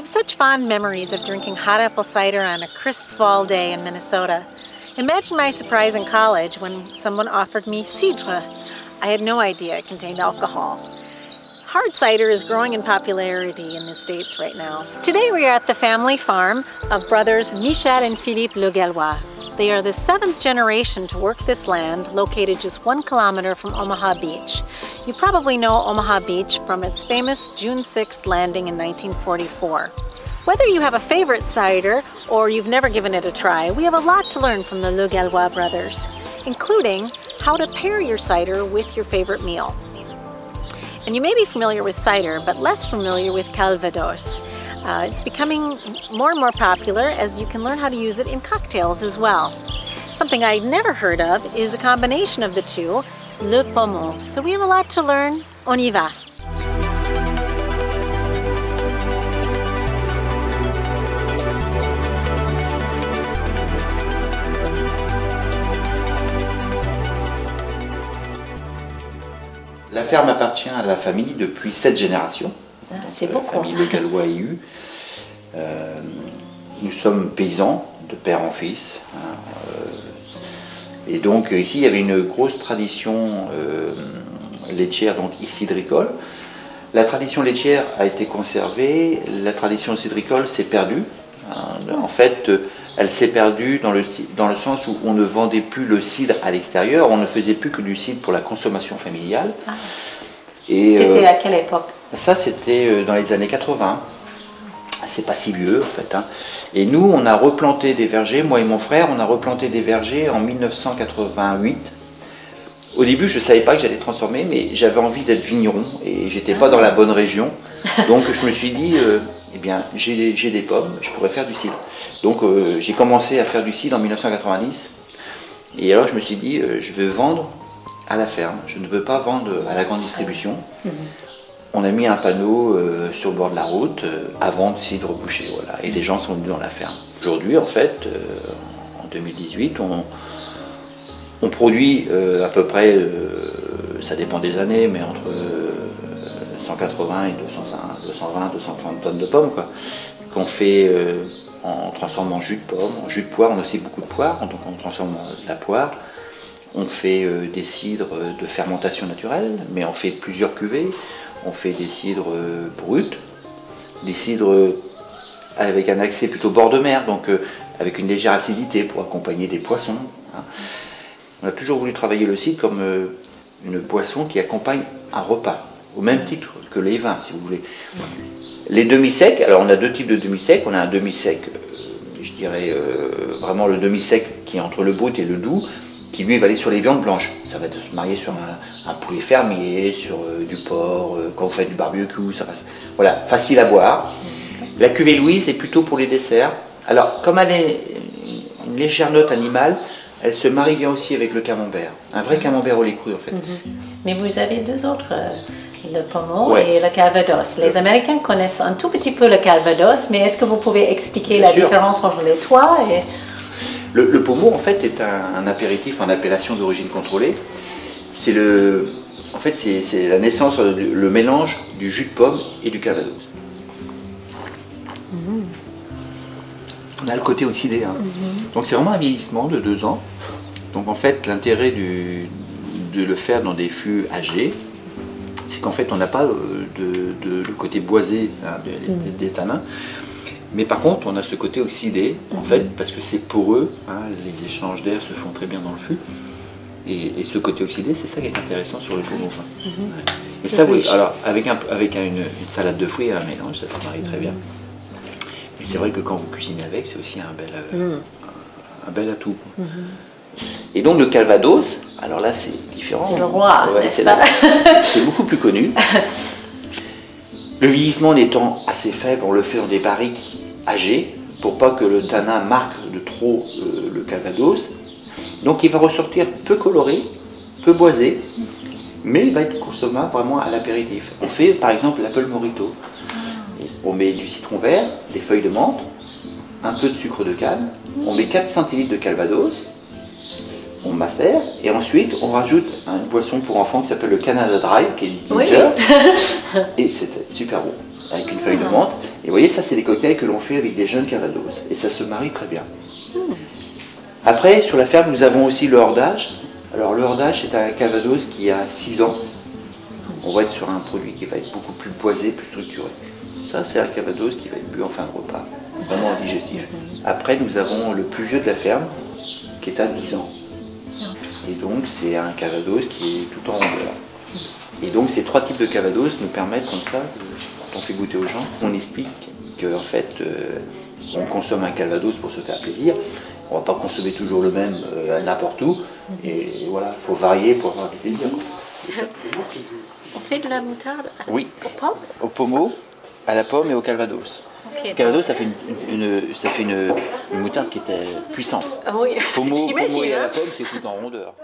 have such fond memories of drinking hot apple cider on a crisp fall day in Minnesota. Imagine my surprise in college when someone offered me cidre. I had no idea it contained alcohol. Hard cider is growing in popularity in the States right now. Today we are at the family farm of brothers Michel and Philippe Le Gallois. They are the 7th generation to work this land, located just 1 kilometer from Omaha Beach. You probably know Omaha Beach from its famous June 6th landing in 1944. Whether you have a favorite cider or you've never given it a try, we have a lot to learn from the Le Gallois brothers, including how to pair your cider with your favorite meal. And you may be familiar with cider, but less familiar with Calvados. It's becoming more and more popular as you can learn how to use it in cocktails as well. Something I'd never heard of is a combination of the two, le pommeau. So we have a lot to learn. On y va! La ferme appartient à la famille depuis 7 générations. C'est la beaucoup. famille Le Gallois EU. Nous sommes paysans de père en fils. Et donc ici il y avait une grosse tradition laitière, donc cidricole. La tradition laitière a été conservée, la tradition cidricole s'est perdue. En fait, elle s'est perdue dans le sens où on ne vendait plus le cidre à l'extérieur, on ne faisait plus que du cidre pour la consommation familiale. Ah. C'était à quelle époque? Ça, c'était dans les années 80. C'est pas si vieux, en fait. Et nous, on a replanté des vergers, moi et mon frère, on a replanté des vergers en 1988. Au début, je ne savais pas que j'allais transformer, mais j'avais envie d'être vigneron et j'étais pas dans la bonne région. Donc je me suis dit, eh bien, j'ai des pommes, je pourrais faire du cidre. Donc j'ai commencé à faire du cidre en 1990. Et alors je me suis dit, je veux vendre à la ferme, je ne veux pas vendre à la grande distribution. On a mis un panneau sur le bord de la route, à vendre cidre bouché, voilà. Et les gens sont venus dans la ferme. Aujourd'hui, en fait, en 2018, on produit à peu près, ça dépend des années, mais entre 180 et 220, 230 tonnes de pommes, quoi, qu'on fait en transformant en jus de pomme, en jus de poire. On a aussi beaucoup de poire, donc on transforme la poire. On fait des cidres de fermentation naturelle, mais on fait plusieurs cuvées. On fait des cidres bruts, des cidres avec un accès plutôt bord de mer, donc avec une légère acidité pour accompagner des poissons. On a toujours voulu travailler le cidre comme une boisson qui accompagne un repas, au même titre que les vins, si vous voulez. Les demi-secs, alors on a 2 types de demi-secs. On a un demi-sec, je dirais vraiment le demi-sec qui est entre le brut et le doux, qui lui va aller sur les viandes blanches. Ça va se marier sur un poulet fermier, sur du porc, quand vous faites du barbecue, ça passe. Voilà, facile à boire. La cuvée Louise est plutôt pour les desserts. Alors, comme elle est une légère note animale, elle se marie bien aussi avec le camembert. Un vrai camembert au lait cru, en fait. Mais vous avez 2 autres, le pommeau Ouais. et le calvados. Les Américains connaissent un tout petit peu le calvados, mais est-ce que vous pouvez expliquer la différence entre les 3 et... Le pommeau, en fait, est un apéritif en appellation d'origine contrôlée. C'est en fait, c'est la naissance, le mélange du jus de pomme et du calvados. On a le côté oxydé. Donc c'est vraiment un vieillissement de 2 ans. Donc en fait, l'intérêt de le faire dans des fûts âgés, c'est qu'en fait, on n'a pas le côté boisé des tanins. Mais par contre, on a ce côté oxydé, en fait, parce que c'est poreux, les échanges d'air se font très bien dans le fût. Et ce côté oxydé, c'est ça qui est intéressant sur le pommeau. Et ça, oui, alors, avec une salade de fruits et un mélange, ça se marie très bien. Et c'est vrai que quand vous cuisinez avec, c'est aussi un bel atout. Et donc le calvados, alors là, c'est différent. C'est le roi, n'est-ce pas? C'est beaucoup plus connu. Le vieillissement étant assez faible, on le fait dans des barriques âgées pour pas que le tanin marque de trop le calvados. Donc il va ressortir peu coloré, peu boisé, mais il va être consommable vraiment à l'apéritif. On fait par exemple l'apple morito. On met du citron vert, des feuilles de menthe, un peu de sucre de canne, on met 4 centilitres de calvados, on macère, et ensuite on rajoute une boisson pour enfants qui s'appelle le Canada Dry, qui est du Oui. ginger, et c'est super bon, avec une feuille de menthe. Et vous voyez, ça c'est des cocktails que l'on fait avec des jeunes Calvados, et ça se marie très bien. Après, sur la ferme, nous avons aussi le hordage. Alors le hordage, c'est un Calvados qui a 6 ans. On va être sur un produit qui va être beaucoup plus boisé, plus structuré. Ça, c'est un Calvados qui va être bu en fin de repas, vraiment digestif. Après, nous avons le plus vieux de la ferme, qui est à 10 ans. Et donc, c'est un Calvados qui est tout en rondeur. Et donc, ces 3 types de Calvados nous permettent, comme ça, quand on fait goûter aux gens, on explique qu'en fait, on consomme un Calvados pour se faire plaisir. On ne va pas consommer toujours le même n'importe où. Et voilà, il faut varier pour avoir du plaisir. On fait de la moutarde Oui. aux pommes? Au pommeau, à la pomme et au Calvados. Ok. Le Calvados, ça fait une moutarde qui était puissante. Ah oui, Pommeau j'imagine. et à la Hein. pomme, c'est tout en rondeur.